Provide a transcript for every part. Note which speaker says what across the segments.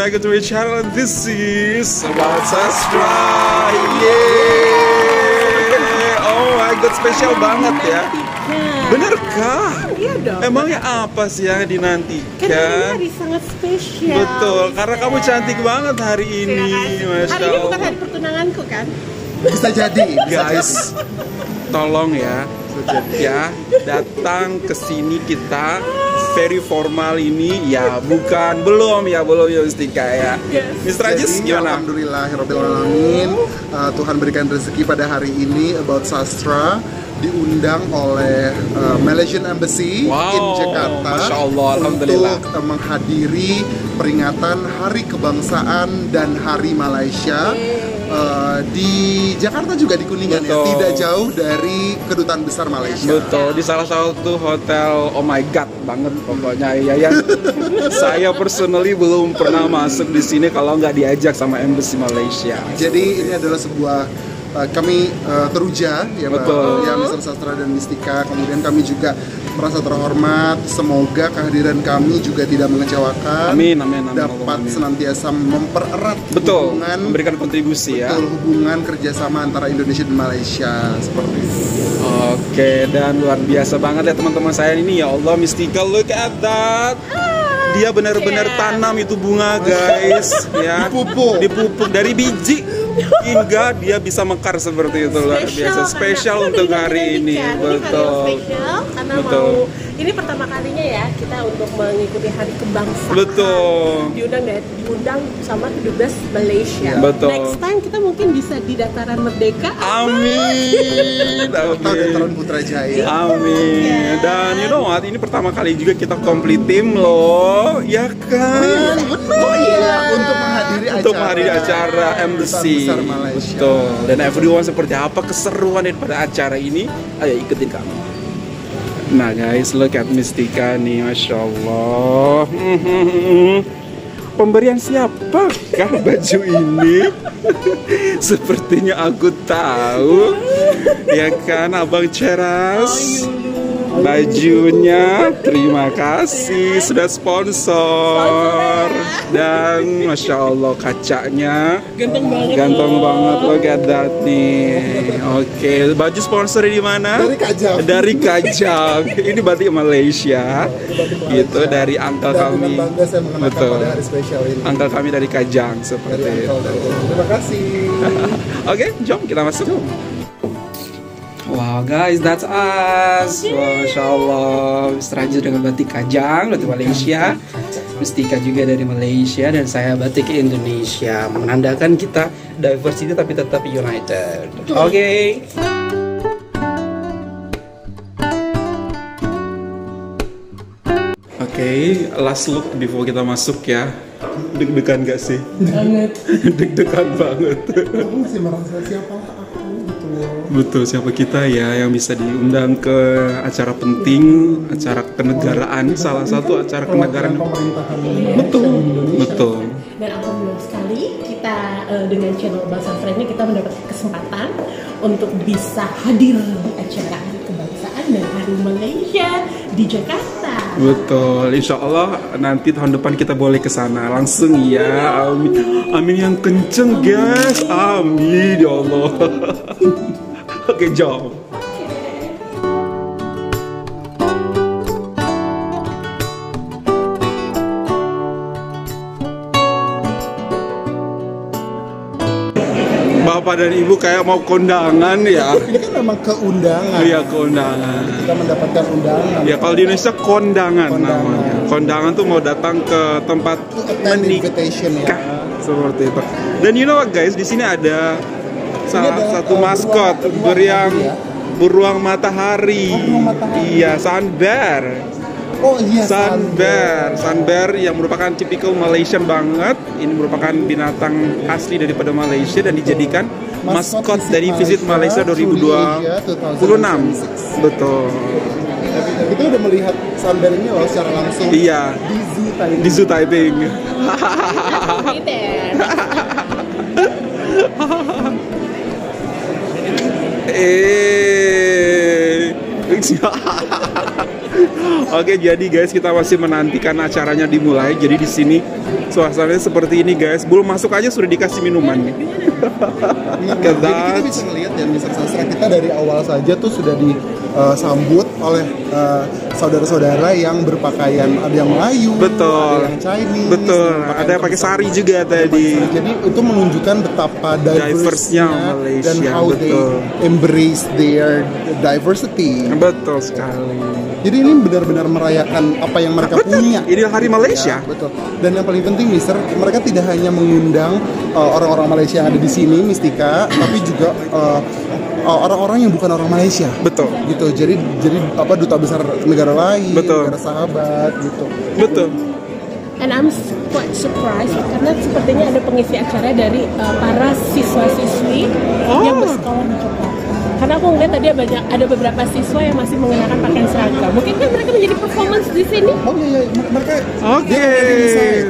Speaker 1: back to my channel. This is About Sastra. Yeah. Oh my god, spesial banget ya. Benerkah?
Speaker 2: Iya dong.
Speaker 1: Emangnya apa sih yang dinantikan?
Speaker 2: Karena hari sangat spesial.
Speaker 1: Betul, karena kamu cantik banget hari ini. Masya
Speaker 2: Hari ini bukan
Speaker 1: Allah.
Speaker 2: hari pertunanganku kan?
Speaker 3: Bisa jadi.
Speaker 1: Guys, tolong ya datang ke sini kita very formal ini ya belum ya Mustika ya. Mr. Ajis
Speaker 3: Jadi,
Speaker 1: gimana?
Speaker 3: Alhamdulillahirobbilalamin, Tuhan berikan rezeki pada hari ini About Sastra diundang oleh Malaysian Embassy in Jakarta.
Speaker 1: Masya Allah, alhamdulillah.
Speaker 3: Untuk menghadiri peringatan Hari Kebangsaan dan Hari Malaysia di Jakarta juga di Kuningan ya, tidak jauh dari Kedutaan Besar Malaysia.
Speaker 1: Betul, di salah satu hotel, oh my god banget pokoknya ya. Saya personally belum pernah masuk di sini kalau nggak diajak sama Embassy Malaysia.
Speaker 3: Jadi ini adalah sebuah kami teruja ya Mbak,
Speaker 1: Betul.
Speaker 3: ya Mr. Sastra dan Mistika. Kemudian kami juga merasa terhormat. Semoga kehadiran kami juga tidak mengecewakan.
Speaker 1: Amin.
Speaker 3: Dapat senantiasa mempererat
Speaker 1: Betul,
Speaker 3: hubungan,
Speaker 1: memberikan kontribusi ya.
Speaker 3: hubungan kerjasama antara Indonesia dan Malaysia seperti itu.
Speaker 1: Oke, dan luar biasa banget ya teman-teman saya ini, ya Allah, Mistika, look at that. Dia benar-benar tanam itu bunga guys ya. Dipupuk dari biji hingga dia bisa mekar seperti itu, luar biasa. Spesial untuk hari ini. Betul.
Speaker 2: Spesial karena
Speaker 1: Betul.
Speaker 2: ini pertama kalinya ya kita untuk mengikuti Hari Kebangsaan.
Speaker 1: Betul.
Speaker 2: Diundang sama Kedubes Malaysia.
Speaker 1: Betul.
Speaker 2: Next time kita mungkin bisa di Dataran Merdeka.
Speaker 1: Amin.
Speaker 3: Atau Dataran Putrajaya.
Speaker 1: Amin. Dan you know what? Ini pertama kali juga kita complete tim loh, ya kan?
Speaker 3: Oh iya, untuk menghadiri
Speaker 1: acara Embassy.
Speaker 3: Besar Malaysia.
Speaker 1: Betul. Dan everyone, seperti apa keseruan daripada acara ini? Ayo ikutin kami. Nah guys, look at Mistika nih, Masya Allah. Pemberian siapakah baju ini? Sepertinya aku tahu. Ya kan, Abang Ceras? Bajunya, terima kasih sudah sponsor. Dan Masya Allah, kacanya ganteng banget, look at that nih. Oke, baju sponsor di mana? Dari Kajang. Ini batik Malaysia. Gitu, dari uncle kami. Betul. Uncle kami dari Kajang seperti itu.
Speaker 3: Terima kasih.
Speaker 1: Oke, jom kita masuk. Wow guys, that's us. Masya Allah, Mr. Ajis dengan batik Kajang, batik Malaysia. Mistika juga dari Malaysia, dan saya batik Indonesia, menandakan kita diversity tapi tetap united. Oke. Oke, last look before kita masuk ya. Deg-degan gak sih?
Speaker 2: Banget.
Speaker 1: Deg-degan banget.
Speaker 3: Aku masih merasa siapa aku gitu loh.
Speaker 1: Betul, siapa kita ya yang bisa diundang ke acara penting, acara kenegaraan, salah satu acara kenegaraan. Betul.
Speaker 2: Dan alhamdulillah sekali kita dengan channel About Sastra ini kita mendapat kesempatan untuk bisa hadir di acara Hari Kebangsaan dan Hari Malaysia di Jakarta.
Speaker 1: Betul, insya Allah nanti tahun depan kita boleh ke sana langsung ya. Amin, amin yang kenceng guys. Amin ya Allah. Oke, jom. Bapak dan Ibu kayak mau kondangan ya.
Speaker 3: Ini kan memang keundangan.
Speaker 1: Iya, kondangan.
Speaker 3: Kita mendapatkan undangan.
Speaker 1: Ya, kalau di Indonesia kondangan namanya. Kondangan tuh mau datang ke tempat
Speaker 3: invitation ya.
Speaker 1: Seperti itu. Dan you know what guys, di sini ada salah satu maskot beruang matahari. Iya, Sunbear.
Speaker 3: Oh iya,
Speaker 1: Sunbear yang merupakan typical Malaysian banget. Ini merupakan binatang asli daripada Malaysia dan dijadikan maskot dari Visit Malaysia 2026. Betul.
Speaker 3: Kita udah melihat Sunbear ini loh secara langsung.
Speaker 1: Iya. Di Zoo Taiping. Oke, jadi guys, kita masih menantikan acaranya dimulai. Jadi di sini Suasananya seperti ini guys. Belum masuk aja sudah dikasih minuman nih.
Speaker 3: Jadi kita bisa ngeliat ya Mr. Sastra, kita dari awal saja tuh sudah disambut oleh saudara-saudara yang berpakaian, ada yang Melayu,
Speaker 1: betul,
Speaker 3: ada yang Chinese,
Speaker 1: betul, ada yang pakai sari juga tadi.
Speaker 3: Jadi itu menunjukkan betapa diverse-nya
Speaker 1: Malaysia,
Speaker 3: dan how they embrace their diversity.
Speaker 1: Betul sekali.
Speaker 3: Jadi ini benar-benar merayakan apa yang mereka punya.
Speaker 1: Ini hari Malaysia.
Speaker 3: Ya, betul. Dan yang paling penting, Mister, mereka tidak hanya mengundang orang-orang Malaysia yang ada di sini, Mistika, tapi juga orang-orang yang bukan orang Malaysia.
Speaker 1: Betul.
Speaker 3: Gitu. Jadi apa, duta besar negara lain,
Speaker 1: betul,
Speaker 3: negara sahabat, gitu.
Speaker 1: Betul.
Speaker 2: And I'm quite surprised karena sepertinya ada pengisi acara dari para siswa-siswi yang bersekolah di Jakarta. Karena aku ngeliat tadi ada beberapa siswa yang masih mengenakan pakaian seragam. Mungkin kan mereka menjadi performance di sini?
Speaker 3: Oh iya, mereka.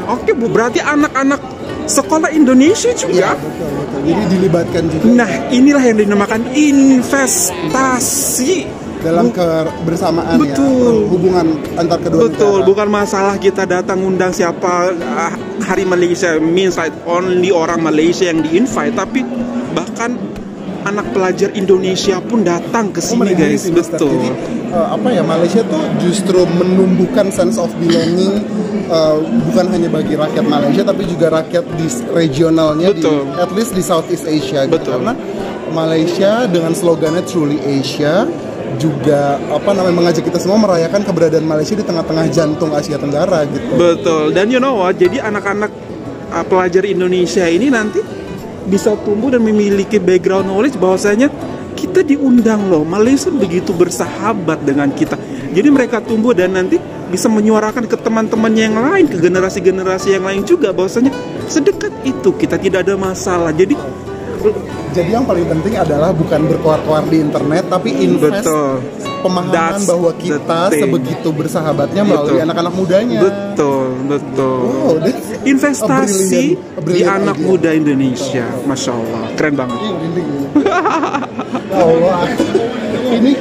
Speaker 1: Oke, berarti anak-anak sekolah Indonesia juga.
Speaker 3: Iya, betul. Jadi dilibatkan juga.
Speaker 1: Nah, inilah yang dinamakan investasi
Speaker 3: dalam kebersamaan,
Speaker 1: betul,
Speaker 3: ya, hubungan antar kedua
Speaker 1: betul,
Speaker 3: negara.
Speaker 1: Bukan masalah kita datang undang siapa hari Malaysia, means like only orang Malaysia yang di-invite, tapi bahkan anak pelajar Indonesia pun datang ke sini, guys. Betul.
Speaker 3: Jadi Malaysia tuh justru menumbuhkan sense of belonging, bukan hanya bagi rakyat Malaysia tapi juga rakyat di regionalnya, at least di Southeast Asia. Gitu. Karena Malaysia dengan slogannya Truly Asia juga mengajak kita semua merayakan keberadaan Malaysia di tengah-tengah jantung Asia Tenggara gitu.
Speaker 1: Betul. Dan you know what? Jadi anak-anak pelajar Indonesia ini nanti bisa tumbuh dan memiliki background knowledge bahwasanya kita diundang loh. Malaysia begitu bersahabat dengan kita. Jadi mereka tumbuh dan nanti bisa menyuarakan ke teman-temannya yang lain, ke generasi-generasi yang lain juga bahwasanya sedekat itu kita tidak ada masalah. Jadi
Speaker 3: yang paling penting adalah bukan berkoar-koar di internet, tapi invest pemahaman bahwa kita sebegitu bersahabatnya melalui anak-anak mudanya. Betul.
Speaker 1: Oh, investasi di anak muda Indonesia, Masya Allah, keren banget.
Speaker 3: Allah, ini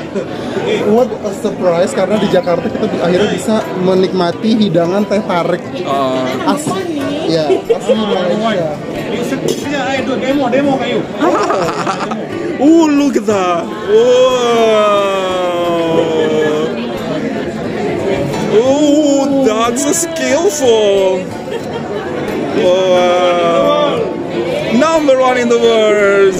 Speaker 3: what a surprise karena di Jakarta kita akhirnya bisa menikmati hidangan teh tarik asli. Ya, asli Malaysia.
Speaker 1: Demo kayu. Look at that. Oh, that's so skillful. Wow. Number 1 in the world.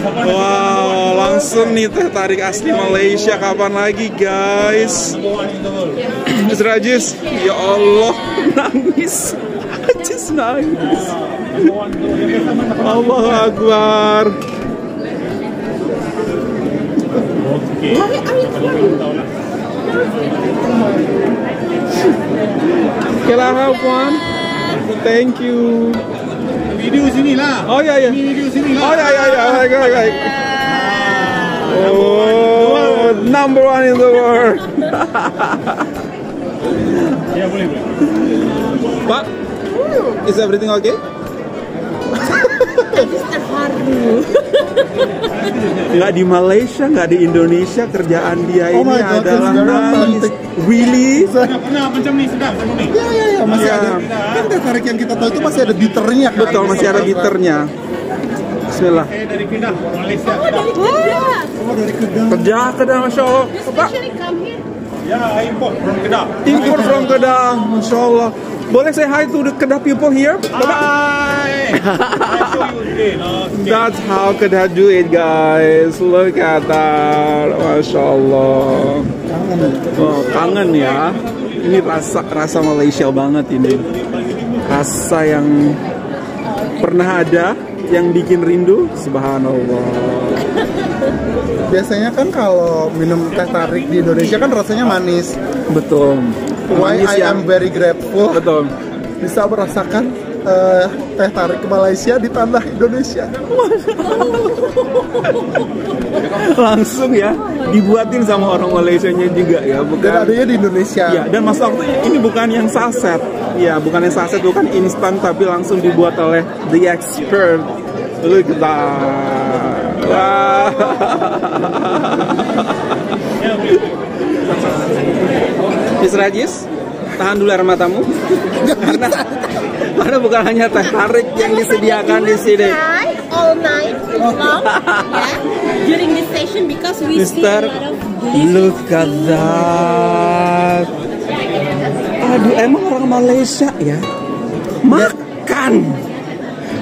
Speaker 1: Wow, langsung nih teh tarik asli Malaysia. Kapan lagi, guys? Mas Rajis, ya Allah, nangis. Just nangis. Allahu Akbar. Can I have one? Thank you.
Speaker 4: Video sini lah.
Speaker 1: Oh ya.
Speaker 4: Video sini lah.
Speaker 1: Oh ya. Baik. Oh, number 1 in the world.
Speaker 4: Ya boleh.
Speaker 1: Pak, is everything okay?
Speaker 2: Terharu.
Speaker 1: Nggak di Malaysia, nggak di Indonesia, kerjaan dia ini adalah nangis. Really?
Speaker 4: Pernah macam ni sedap macam ni.
Speaker 3: Ya, masih ada. Kan teh tarik yang kita tahu itu masih ada bitternya kan?
Speaker 1: Betul, masih ada bitternya. Bismillah.
Speaker 4: Saya dari Kedah, Malaysia.
Speaker 3: Dari Kedah.
Speaker 1: Kedah, Masya Allah. Pak,
Speaker 4: Ya, import from Kedah.
Speaker 1: import from Kedah, Masya Allah. Boleh say hi to the Kedah people here?
Speaker 4: Hi. I show you again. Okay.
Speaker 1: That's how Kedah do it, guys. Look at that, Masya Allah. Kangen ya. Ini rasa Malaysia banget ini. Rasa yang pernah ada, yang bikin rindu. Subhanallah.
Speaker 3: Biasanya kan kalau minum teh tarik di Indonesia kan rasanya manis.
Speaker 1: Betul.
Speaker 3: Why I am very grateful.
Speaker 1: Betul.
Speaker 3: Bisa merasakan teh tarik ke Malaysia di tanah Indonesia.
Speaker 1: Langsung ya dibuatin sama orang Malaysianya juga ya, bukan.
Speaker 3: Dan adanya di Indonesia.
Speaker 1: Ya, dan masa waktu ini bukan yang saset. Ya, bukan yang saset, bukan instan, tapi langsung dibuat oleh the expert. Look at that. Wah. Miss Rajis, tahan dulu air matamu. karena bukan hanya teh tarik yang disediakan di sini.
Speaker 2: All night long, yeah, during this session because we see a lot of
Speaker 1: look at that. Aduh, emang orang Malaysia ya makan.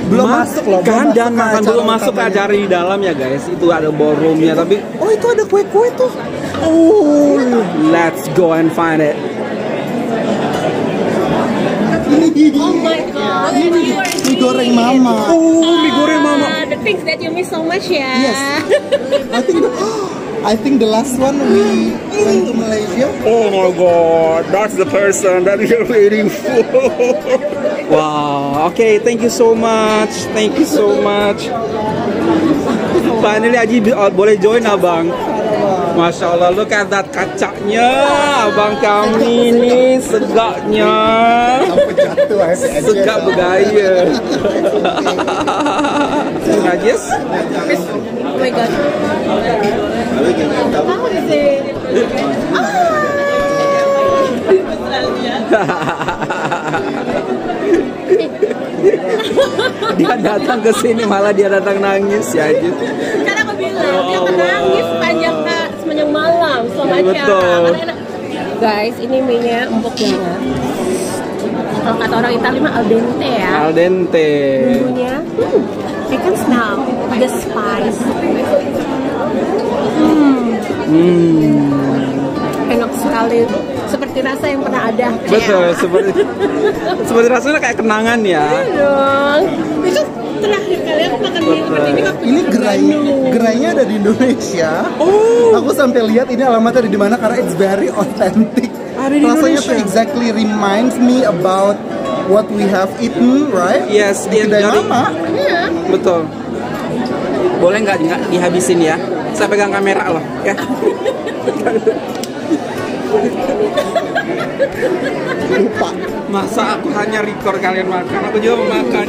Speaker 1: Belum masuk loh, dan makan belum masuk ke acara di dalam ya guys. Itu ada ballroomnya, tapi oh itu ada kue-kue tuh. Oh, let's go and find it.
Speaker 2: Oh my god,
Speaker 3: mie goreng mama.
Speaker 1: Oh, mie goreng mama.
Speaker 2: The things that you miss so much ya.
Speaker 3: Yes. I think the last one we went to Malaysia.
Speaker 1: Oh my god, that's the person that you're waiting for. Wow, okay, thank you so much. Thank you so much. Finally Aji boleh join abang. Masya Allah, look at that kacanya abang kami ini segaknya. Segak bergaya. Najis?
Speaker 2: Oh my god. How is it?
Speaker 1: Dia datang ke sini malah dia datang nangis ya aja.
Speaker 2: Karena aku bilang dia akan nangis sepanjang malam selama acara. Guys, ini mie-nya empuk banget. Kalau kata orang Italia mah al dente ya.
Speaker 1: Al dente.
Speaker 2: Bumbunya, I can smell the spice. Enak sekali, seperti rasa yang pernah ada.
Speaker 1: Betul, seperti rasanya kayak kenangan ya.
Speaker 2: Iya dong. Itu terakhir kali aku makan mie seperti ini waktu
Speaker 3: ini gerainya ada di Indonesia. Oh. Aku sampai lihat ini alamatnya ada di mana karena it's very authentic. Rasanya tuh exactly reminds me about what we have eaten, right?
Speaker 1: Yes,
Speaker 3: di kedai mama.
Speaker 2: Iya.
Speaker 1: Betul. Boleh nggak dihabisin ya? Saya pegang kamera loh, ya.
Speaker 3: Lupa.
Speaker 1: Masa aku hanya record kalian makan, aku juga mau makan.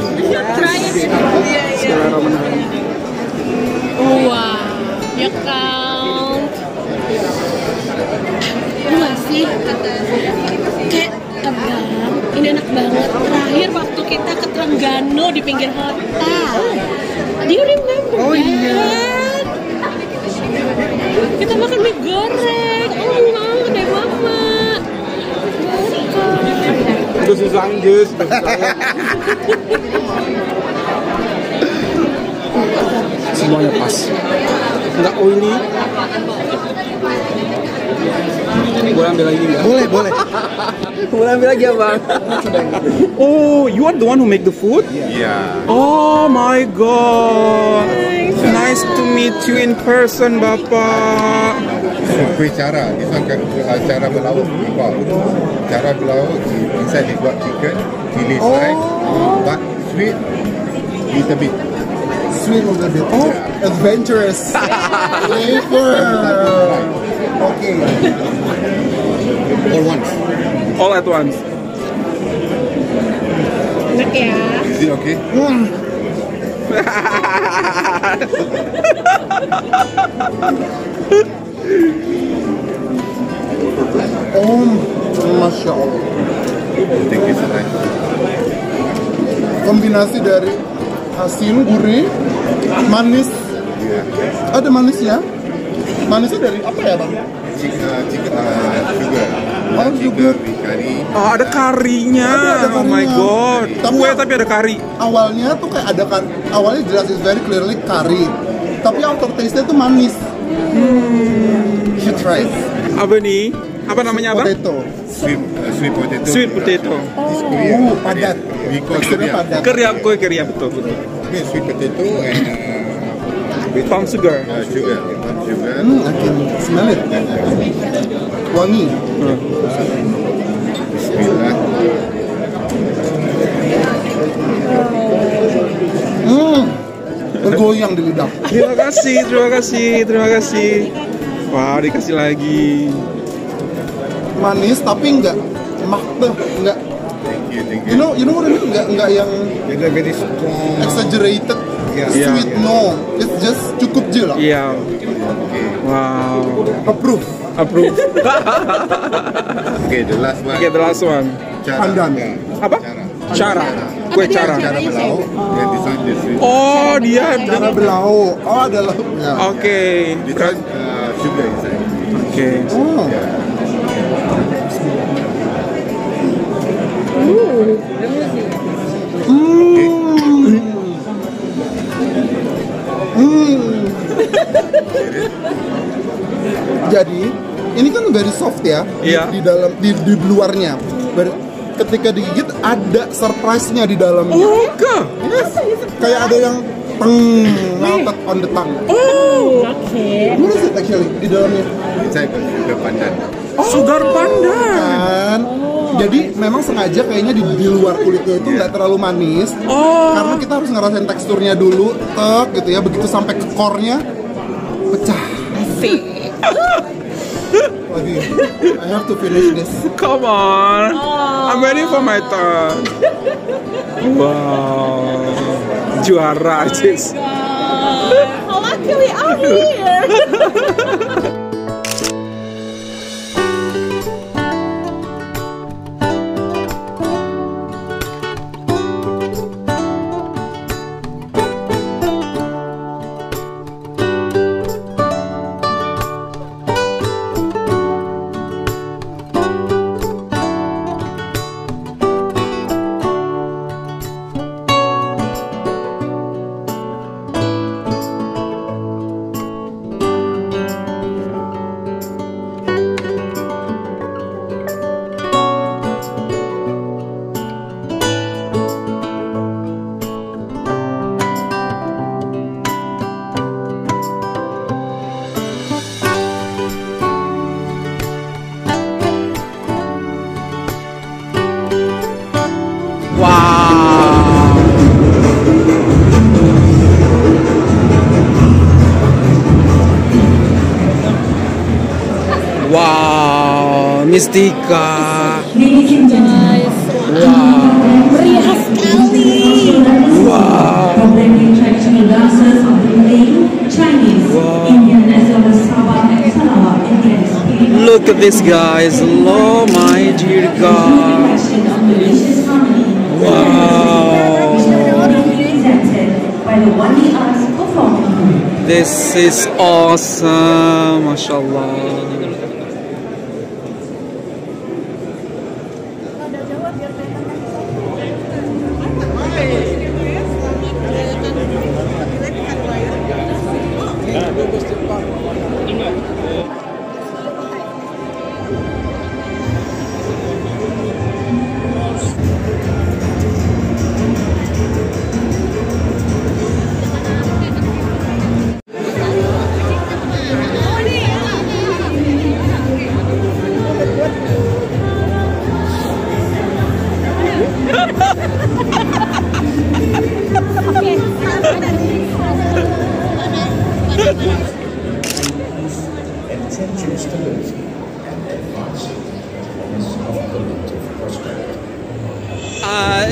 Speaker 2: Try it.
Speaker 1: Bismillahirrahmanirrahim.
Speaker 2: Wah, ya kan. Enggak sih, kayak abang, ini enak banget. Terakhir waktu kita ke Terengganu di pinggir hotel. Do you remember?
Speaker 3: Oh iya.
Speaker 2: Kita makan mie goreng. Oh no, dari mama.
Speaker 1: Itu susah Anjus. Semuanya pas. Enggak oily. Boleh ambil lagi nggak?
Speaker 3: Boleh.
Speaker 1: Boleh ambil lagi ya bang? Oh, you are the one who make the food?
Speaker 4: Yeah.
Speaker 1: Oh my god. Nice to meet you in person, Bapak.
Speaker 5: Kuih cara, this one cara berlauk. Cara berlauk, inside they got chicken, chili slice, but sweet, little bit.
Speaker 3: Sweet a little bit. Oh, adventurous. Flavor. Okay.
Speaker 5: All once.
Speaker 1: All at once.
Speaker 2: Enak ya.
Speaker 5: Is it okay?
Speaker 3: Oh, Masya Allah.
Speaker 5: Thank you so much.
Speaker 3: Kombinasi dari asin, gurih, manis. Ada manisnya. Manisnya dari apa ya bang?
Speaker 5: Sugar.
Speaker 3: Oh, sugar.
Speaker 5: Kari.
Speaker 1: Oh, ada karinya.
Speaker 3: Ada
Speaker 1: Oh my
Speaker 3: karinya.
Speaker 1: god. Kue tapi ada kari.
Speaker 3: Awalnya tuh kayak ada kan. Awalnya jelas is very clearly kari. Tapi aftertaste-nya tuh manis. You should try.
Speaker 1: Apa nih? Apa namanya apa?
Speaker 3: Potato.
Speaker 5: Sweet potato.
Speaker 1: Sweet potato.
Speaker 3: Padat.
Speaker 5: We call
Speaker 3: Teksturnya padat.
Speaker 1: Kue keria betul.
Speaker 5: Sweet potato and
Speaker 1: Palm sugar.
Speaker 5: sugar.
Speaker 3: I can smell it. Wangi.
Speaker 5: Bismillah.
Speaker 3: Bergoyang di lidah.
Speaker 1: Terima kasih. Wah, dikasih lagi.
Speaker 3: Manis tapi enggak makteh, enggak.
Speaker 5: Thank
Speaker 3: You know what I mean? Enggak yang
Speaker 5: They're very strong.
Speaker 3: exaggerated
Speaker 5: Yeah.
Speaker 3: sweet.
Speaker 1: Yeah.
Speaker 3: No, it's just cukup je lah.
Speaker 1: Iya. Wow.
Speaker 3: Approve.
Speaker 1: Approve.
Speaker 5: Okay, the last one.
Speaker 1: Okay, the last one.
Speaker 3: Pandan.
Speaker 1: Apa? Cara. Kue cara.
Speaker 5: Cara berlauk. Yang di sana sweet.
Speaker 1: Oh, dia.
Speaker 3: Cara belauk. Oh, ada lauknya.
Speaker 1: Oke.
Speaker 5: This one sugar inside.
Speaker 1: Oke.
Speaker 3: Oh. Jadi ini kan very soft ya.
Speaker 1: Iya.
Speaker 3: Di dalam di luarnya. Ketika digigit ada surprise-nya di dalamnya.
Speaker 1: Oke.
Speaker 3: Yes. Kayak ada yang melted on the tongue.
Speaker 2: Oke.
Speaker 3: What is it actually di dalamnya?
Speaker 5: Inside got sugar pandan.
Speaker 1: Sugar pandan.
Speaker 3: Kan. Jadi memang sengaja kayaknya di luar kulitnya itu nggak terlalu manis. Karena kita harus ngerasain teksturnya dulu, gitu ya. Begitu sampai ke core-nya pecah. Lagi, I have to finish this.
Speaker 1: Come on. I'm ready for my turn. Wow. Juara, Cis.
Speaker 2: How lucky we are here.
Speaker 1: Wow, Mistika.
Speaker 2: Guys, meriah sekali.
Speaker 1: Wow. Look at this, guys. Oh my dear God. Wow. This is awesome. MashaAllah.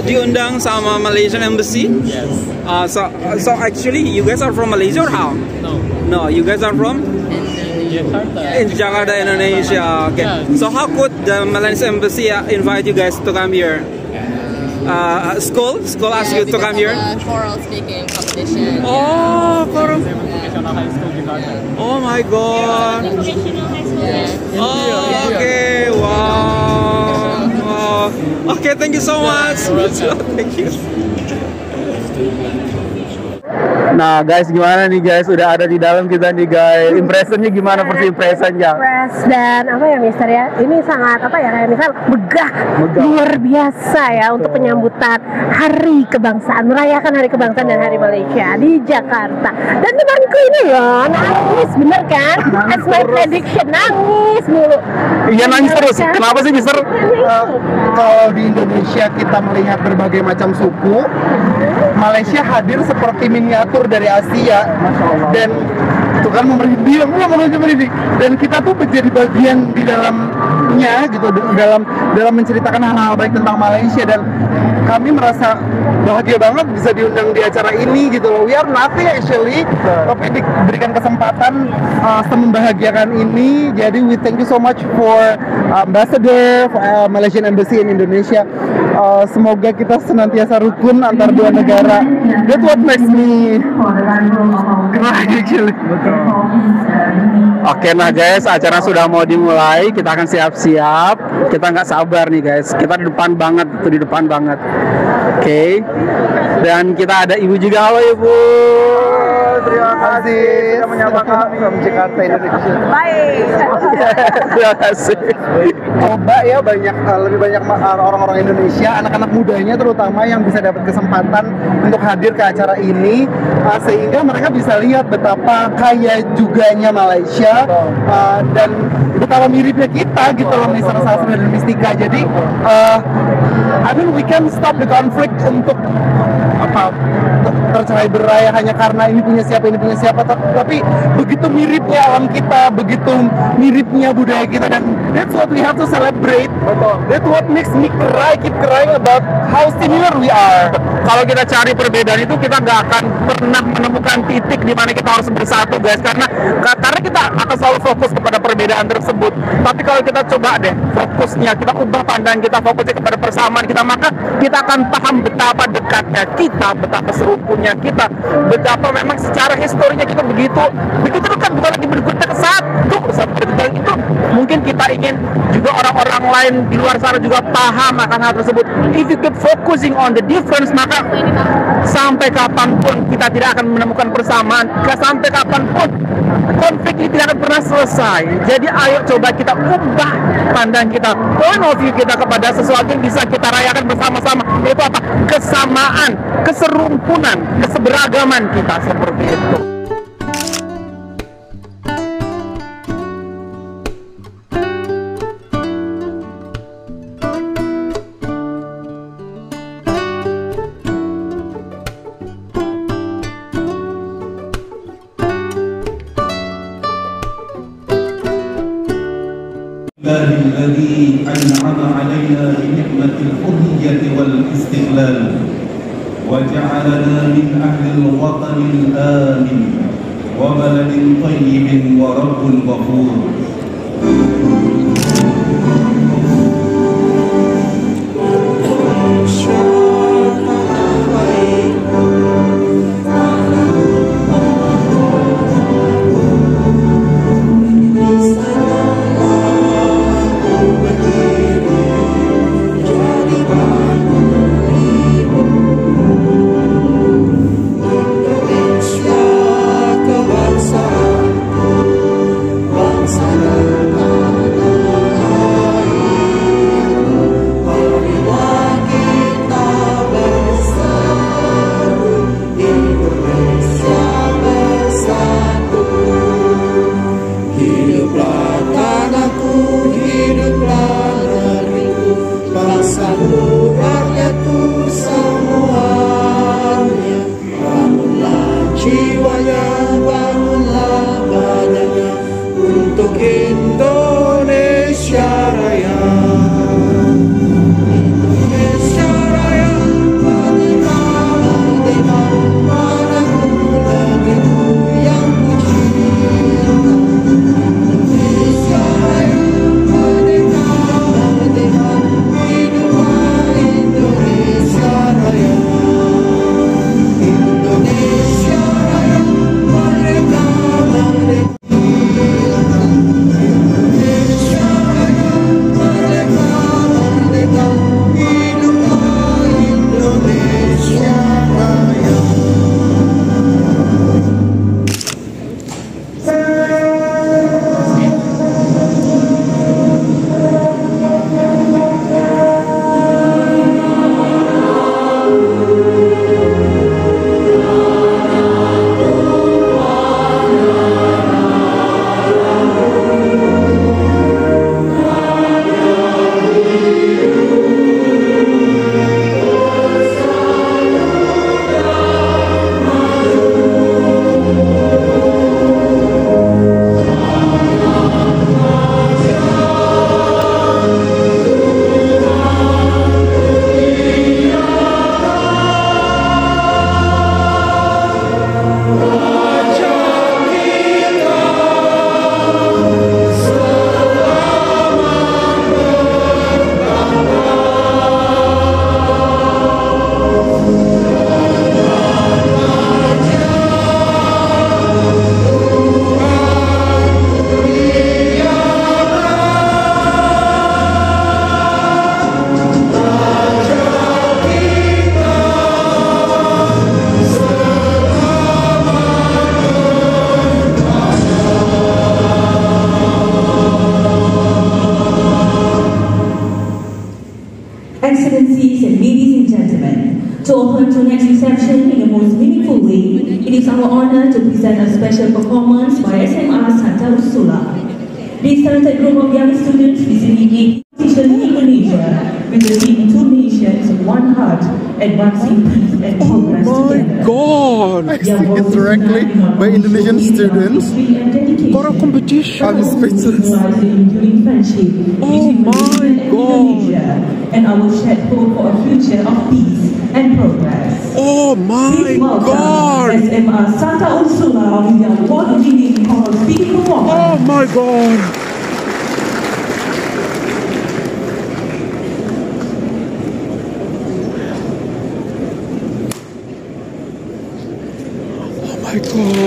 Speaker 1: Diundang sama Malaysian Embassy?
Speaker 6: Yes.
Speaker 1: So actually, you guys are from Malaysia or how?
Speaker 6: No.
Speaker 1: No, you guys are from?
Speaker 6: Jakarta.
Speaker 1: In Jakarta, Indonesia. Okay.
Speaker 6: Yeah.
Speaker 1: So how could the Malaysian Embassy invite you guys to come here? School asked you to come here?
Speaker 7: Choral speaking competition.
Speaker 1: Oh, choral.
Speaker 6: Vocational High School Jakarta.
Speaker 1: Oh my God. Oh, okay. Wow. Wow. Okay, thank you so much. Thank you. Nah guys, gimana nih guys? Udah ada di dalam kita nih guys. Impressionnya gimana? First impressionnya?
Speaker 2: Dan apa ya Mister ya? Ini sangat apa ya? Kayak misal megah, luar biasa ya untuk penyambutan Hari Kebangsaan, merayakan Hari Kebangsaan dan Hari Malaysia di Jakarta. Dan temanku ini loh nangis, bener kan? As my prediction, nangis mulu.
Speaker 1: Iya nangis terus. Kenapa sih Mister?
Speaker 3: Kalau di Indonesia kita melihat berbagai macam suku, Malaysia hadir seperti miniatur dari Asia, dan gitu kan, merinding, dan kita tuh menjadi bagian di dalamnya gitu, dalam menceritakan hal-hal baik tentang Malaysia, dan kami merasa bahagia banget bisa diundang di acara ini gitu loh. We are nothing actually, tapi diberikan kesempatan membahagiakan ini. Jadi we thank you so much for Ambassador, for Malaysian Embassy in Indonesia. Semoga kita senantiasa rukun antar dua negara. That's what makes me cry actually. Oke, nah guys, acara sudah mau dimulai. Kita akan siap-siap. Kita nggak sabar nih guys. Kita di depan banget, di depan banget. Oke. Dan kita ada ibu juga. Halo ibu. Terima kasih sudah menyapa kami from Jakarta, Indonesia. Baik. Terima kasih. Coba ya, lebih banyak orang-orang Indonesia, anak-anak mudanya terutama yang bisa dapat kesempatan untuk hadir ke acara ini, sehingga mereka bisa lihat betapa kaya juganya Malaysia dan betapa miripnya kita gitu loh, Mr. Sastra dan Mistika. Jadi I mean we can stop the conflict untuk tercerai berai hanya karena ini punya siapa, tapi begitu miripnya alam kita, begitu miripnya budaya kita, dan that's what we have to celebrate. That's what makes me keep crying about how similar we are. Kalau kita cari perbedaan itu, kita nggak akan pernah menemukan titik di mana kita harus bersatu guys, karena kita akan selalu fokus kepada perbedaan tersebut. Tapi kalau kita coba deh fokusnya, kita ubah pandangan kita, fokusnya kepada persamaan kita, maka kita akan paham betapa dekatnya kita, betapa serupunnya kita, betapa memang secara historinya kita begitu dekat, bukan lagi berguna ke satu dan itu mungkin kita ingin juga orang-orang lain di luar sana juga paham akan hal tersebut. If you keep focusing on the difference, maka sampai kapanpun kita tidak akan menemukan persamaan, sampai kapanpun konflik ini tidak akan pernah selesai. Jadi ayo coba kita ubah pandang kita, point of view kita kepada sesuatu yang bisa kita rayakan bersama-sama, yaitu apa? Kesamaan, keserumpunan, keseberagaman kita, seperti itu.
Speaker 8: الذي أنعم علينا بنعمة الحرية والاستقلال وجعلنا من أهل الوطن الآمن وبلد طيب ورب غفور.
Speaker 9: Bangsa our honor to present a special performance by SMA Santa Ursula. This talented group of young students recently competition in Indonesia with the theme Two Nations, One Heart, advancing peace and progress together.
Speaker 1: God!
Speaker 3: It's directly by Indonesian students for a competition. I'm speechless.
Speaker 9: Oh my God! And our shared hope for a future of peace and progress.
Speaker 1: Oh my God!
Speaker 9: SMA Santa Ursula with their award-winning choral speaking performance.
Speaker 1: Oh my God! Oh my God!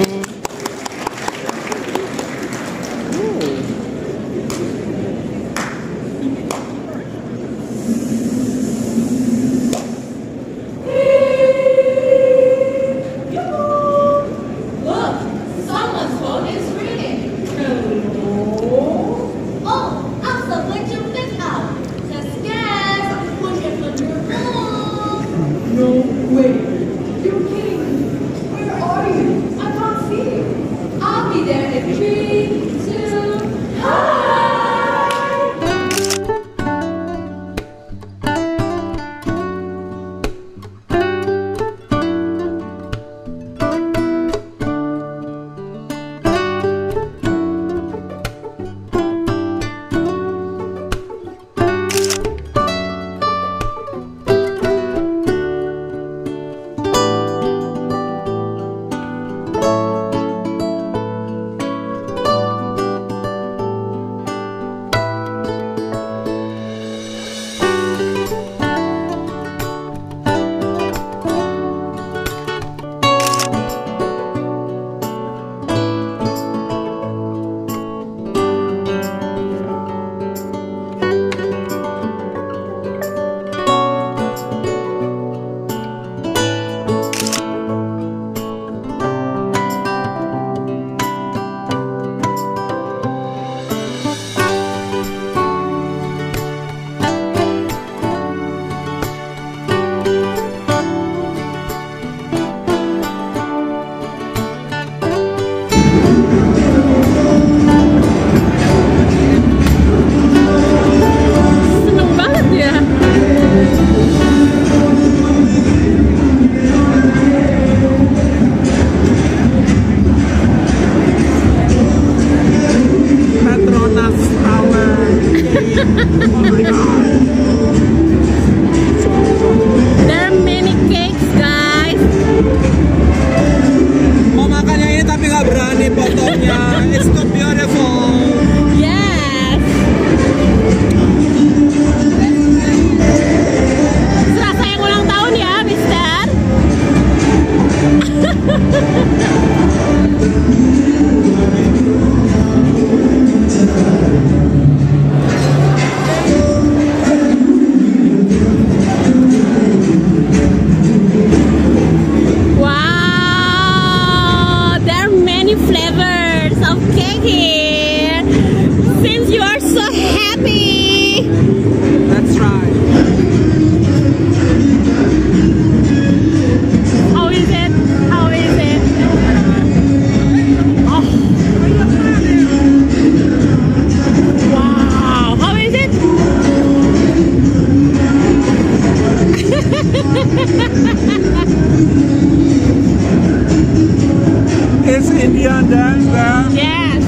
Speaker 1: Is Indian dance there?
Speaker 2: Yes.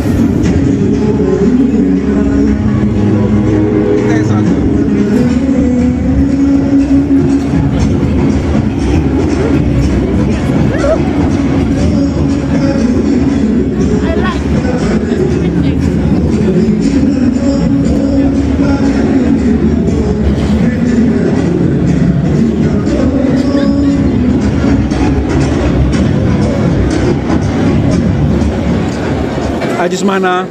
Speaker 1: Okay, satu.
Speaker 2: I like
Speaker 1: Ajis mana?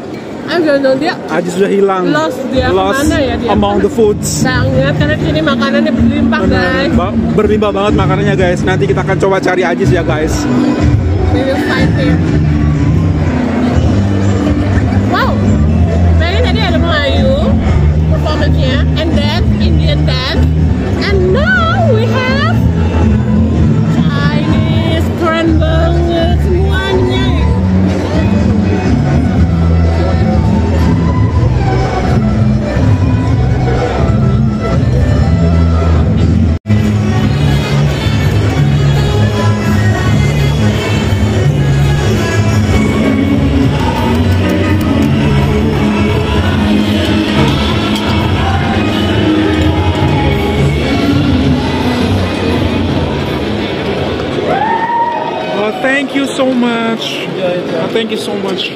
Speaker 2: I don't know, dia
Speaker 1: Ajis sudah hilang.
Speaker 2: lost dia. Kemana ya dia?
Speaker 1: Among the foods.
Speaker 2: Nggak ingat karena di sini makanannya berlimpah guys.
Speaker 1: Berlimpah banget makanannya guys. Nanti kita akan coba cari Ajis ya guys.
Speaker 2: We will find him. Wow, bayangin tadi ada Melayu performance-nya, and then Indian dance, and now we have Chinese, keren banget.
Speaker 1: thank you so much. Thank you so much.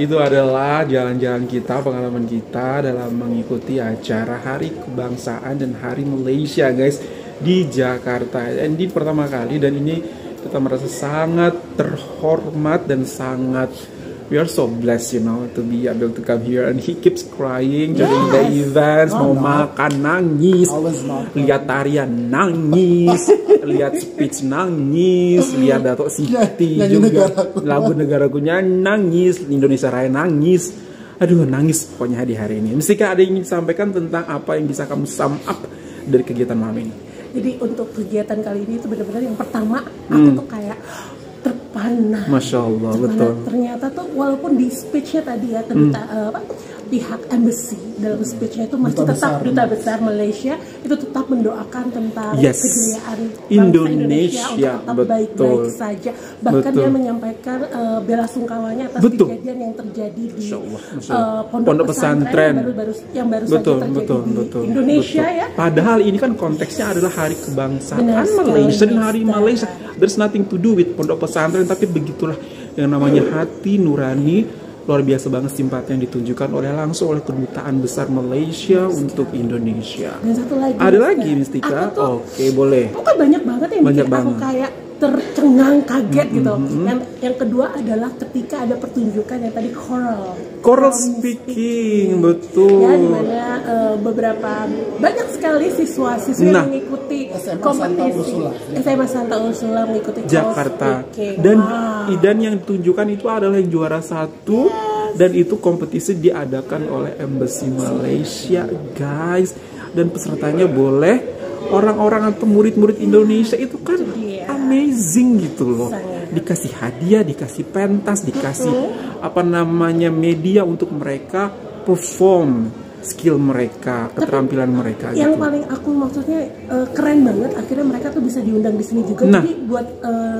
Speaker 1: Itu adalah jalan-jalan kita, pengalaman kita dalam mengikuti acara Hari Kebangsaan dan Hari Malaysia guys di Jakarta. Dan di pertama kali, dan ini kita merasa sangat terhormat dan sangat, we are so blessed, you know, to be able to come here. And he keeps crying during the events, mau makan nangis, lihat tarian nangis, lihat speech nangis, lihat Dato Siti juga, lagu negarakunya nangis, Indonesia Raya nangis. Aduh, nangis pokoknya di hari ini. Mistika, ada yang ingin disampaikan tentang apa yang bisa kamu sum up dari kegiatan malam ini?
Speaker 2: Jadi untuk kegiatan kali ini itu benar-benar yang pertama aku tuh kayak terpana.
Speaker 1: Masya Allah, betul.
Speaker 2: Ternyata tuh walaupun di speech-nya tadi ya tentang pihak embassy dalam speech-nya itu masih tetap Duta Besar Malaysia itu tetap mendoakan tentang kejayaan Indonesia untuk tetap baik-baik saja. Bahkan dia menyampaikan bela sungkawanya atas kejadian yang terjadi di pondok pesantren yang baru saja terjadi di Indonesia ya. Padahal ini kan konteksnya adalah Hari Kebangsaan Malaysia dan Hari Malaysia.
Speaker 1: There's nothing to do with pondok pesantren, tapi begitulah yang namanya hati nurani. Luar biasa banget simpati yang ditunjukkan langsung oleh Kedutaan Besar Malaysia untuk Indonesia. Dan satu lagi, ada lagi Mistika? Oke, boleh.
Speaker 2: Pokoknya banyak banget yang bikin aku kayak tercengang, kaget gitu. Yang kedua adalah ketika ada pertunjukan yang tadi choral
Speaker 1: speaking, betul.
Speaker 2: Ya, dimana banyak sekali siswa-siswi yang mengikuti kompetisi SMA Santa Ursula mengikuti
Speaker 1: Jakarta. Dan yang ditunjukkan itu adalah yang juara 1. Dan itu kompetisi diadakan oleh Embassy Malaysia, guys. Dan pesertanya boleh orang-orang atau murid-murid Indonesia. Itu kan amazing gitu loh. Dikasih hadiah, dikasih pentas, dikasih media untuk mereka perform skill mereka, keterampilan mereka.
Speaker 2: Yang paling aku maksudnya keren banget, akhirnya mereka tuh bisa diundang di sini juga. Jadi buat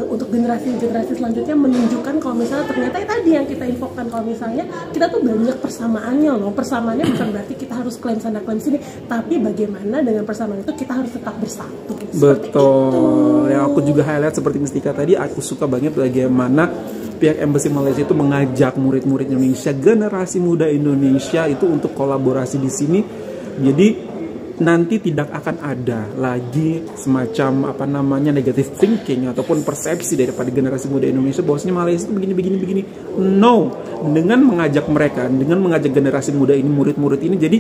Speaker 2: untuk generasi selanjutnya menunjukkan kalau misalnya ternyata tadi yang kita infokan, kalau misalnya kita tuh banyak persamaannya loh. Persamaannya bukan berarti kita harus klaim sana klaim sini, tapi bagaimana dengan persamaan itu kita harus tetap bersatu.
Speaker 1: Betul. Yang aku juga highlight seperti Mistika tadi, aku suka banget bagaimana pihak Embassy Malaysia itu mengajak murid-murid Indonesia, generasi muda Indonesia itu untuk kolaborasi di sini. Jadi nanti tidak akan ada lagi semacam negative thinking ataupun persepsi daripada generasi muda Indonesia bahwasanya Malaysia itu begini. No, dengan mengajak mereka, dengan mengajak generasi muda ini, murid-murid ini, jadi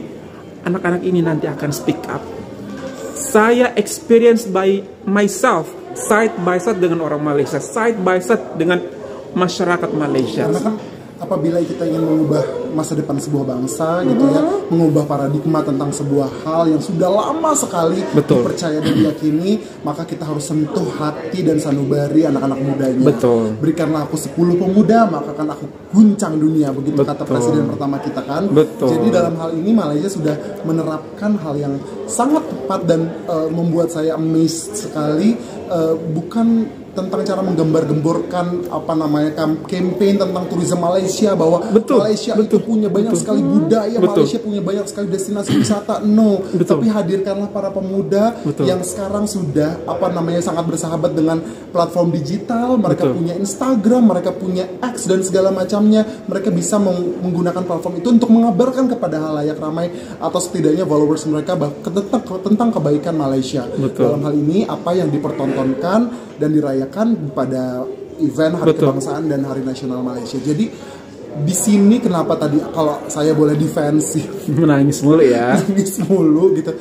Speaker 1: anak-anak ini nanti akan speak up. Saya experience by myself, side by side dengan orang Malaysia, side by side dengan masyarakat Malaysia.
Speaker 3: Karena kan apabila kita ingin mengubah masa depan sebuah bangsa gitu ya, mengubah paradigma tentang sebuah hal yang sudah lama sekali dipercaya dan diyakini, maka kita harus sentuh hati dan sanubari anak-anak mudanya. Berikanlah aku 10 pemuda, maka akan aku guncang dunia, begitu kata presiden pertama kita kan. Jadi dalam hal ini Malaysia sudah menerapkan hal yang sangat tepat dan membuat saya amazed sekali, bukan tentang cara menggembar-gemborkan campaign tentang turisme Malaysia bahwa Malaysia itu punya banyak sekali budaya, Malaysia punya banyak sekali destinasi wisata. No, tapi hadirkanlah para pemuda yang sekarang sudah sangat bersahabat dengan platform digital. Mereka punya Instagram, mereka punya X dan segala macamnya. Mereka bisa menggunakan platform itu untuk mengabarkan kepada halayak ramai atau setidaknya followers mereka tentang kebaikan Malaysia. Dalam hal ini apa yang dipertontonkan dan dirayakan pada event Hari Kebangsaan dan Hari Nasional Malaysia. Jadi di sini kenapa tadi kalau saya boleh defensif
Speaker 1: menangis mulu ya,
Speaker 3: nangis mulu gitu.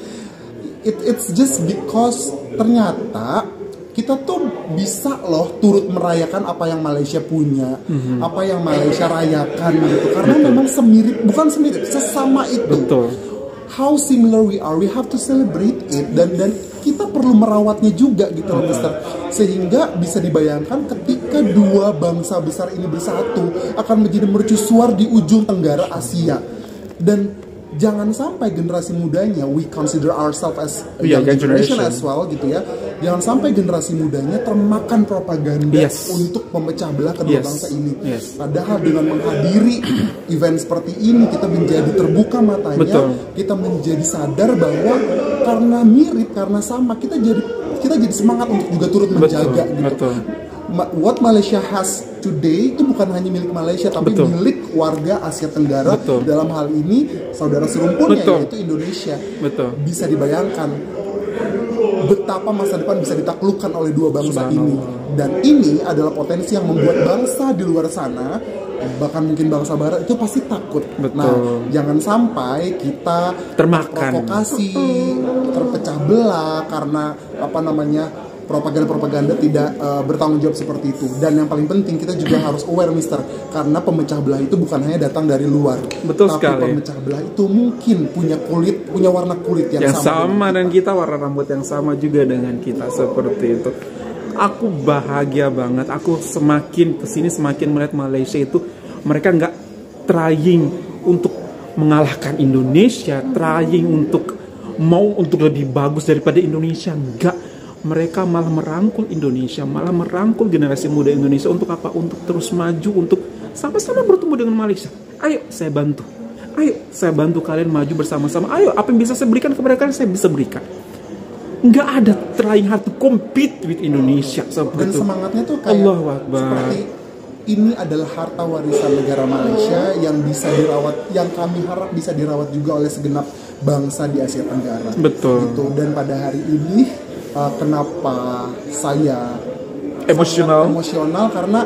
Speaker 3: It's just because ternyata kita tuh bisa loh turut merayakan apa yang Malaysia punya, apa yang Malaysia rayakan gitu. Karena memang sesama itu. How similar we are, we have to celebrate it dan kita perlu merawatnya juga gitu loh, Mister. Sehingga bisa dibayangkan ketika dua bangsa besar ini bersatu akan menjadi mercusuar di ujung tenggara Asia. Dan jangan sampai generasi mudanya, we consider ourselves as a young generation as well gitu ya, jangan sampai generasi mudanya termakan propaganda untuk memecah belah kedua bangsa ini. Padahal dengan menghadiri event seperti ini kita menjadi terbuka matanya, kita menjadi sadar bahwa karena mirip, karena sama, kita jadi semangat untuk juga turut menjaga gitu. What Malaysia has today itu bukan hanya milik Malaysia tapi milik warga Asia Tenggara. Dalam hal ini saudara serumpunnya yaitu Indonesia. Bisa dibayangkan betapa masa depan bisa ditaklukkan oleh dua bangsa ini. Dan ini adalah potensi yang membuat bangsa di luar sana, bahkan mungkin bangsa barat itu pasti takut. Nah, jangan sampai kita termakan provokasi, terpecah belah karena propaganda tidak bertanggung jawab seperti itu. Dan yang paling penting kita juga harus aware, Mister, karena pemecah belah itu bukan hanya datang dari luar. Tapi pemecah belah itu mungkin punya warna kulit yang sama
Speaker 1: dan kita warna rambut yang sama juga dengan kita, seperti itu. Aku bahagia banget. Aku semakin kesini semakin melihat Malaysia itu mereka nggak trying untuk mengalahkan Indonesia, trying untuk lebih bagus daripada Indonesia. Enggak. Mereka malah merangkul Indonesia, malah merangkul generasi muda Indonesia untuk apa? Untuk terus maju, untuk sama-sama bertumbuh dengan Malaysia. Ayo, saya bantu. Ayo, saya bantu kalian maju bersama-sama. Ayo, apa yang bisa saya berikan kepada kalian, saya bisa berikan. Nggak ada trying hard to compete with Indonesia.
Speaker 3: Dan semangatnya tuh kayak seperti ini adalah harta warisan negara Malaysia yang bisa dirawat, yang kami harap bisa dirawat juga oleh segenap bangsa di Asia Tenggara. Gitu. Dan pada hari ini kenapa saya emosional karena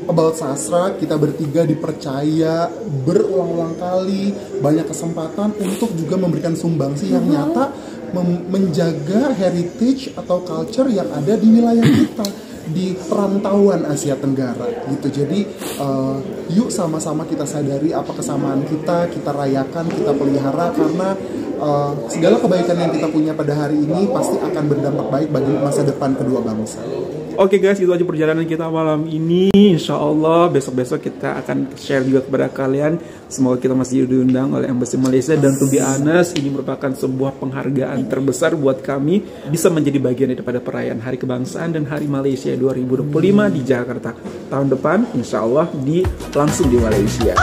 Speaker 3: About Sastra kita bertiga dipercaya berulang-ulang kali, banyak kesempatan untuk juga memberikan sumbangsi yang nyata menjaga heritage atau culture yang ada di wilayah kita, di perantauan Asia Tenggara gitu. Jadi yuk sama-sama kita sadari apa kesamaan kita rayakan, kita pelihara, karena segala kebaikan yang kita punya pada hari ini pasti akan berdampak baik bagi masa depan kedua bangsa.
Speaker 1: Oke guys, itu aja perjalanan kita malam ini. Insya Allah besok-besok kita akan share juga kepada kalian. Semoga kita masih diundang oleh Embassy Malaysia. Dan to be honest, ini merupakan sebuah penghargaan terbesar buat kami bisa menjadi bagian daripada perayaan Hari Kebangsaan dan Hari Malaysia 2025 di Jakarta. Tahun depan insya Allah langsung di Malaysia.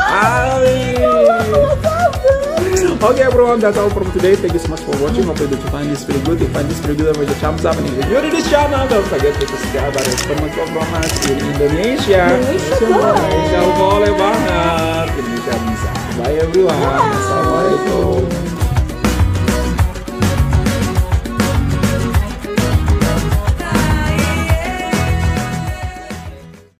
Speaker 1: Okay everyone, that's all from today. Thank you so much for watching. Hope you find this video good. If you find this video good, leave a thumbs up. And if you're new to this channel, don't forget to subscribe. Ada informasi informasi di Indonesia. Indonesia boleh banget. Indonesia bisa. Bye everyone. Assalamualaikum.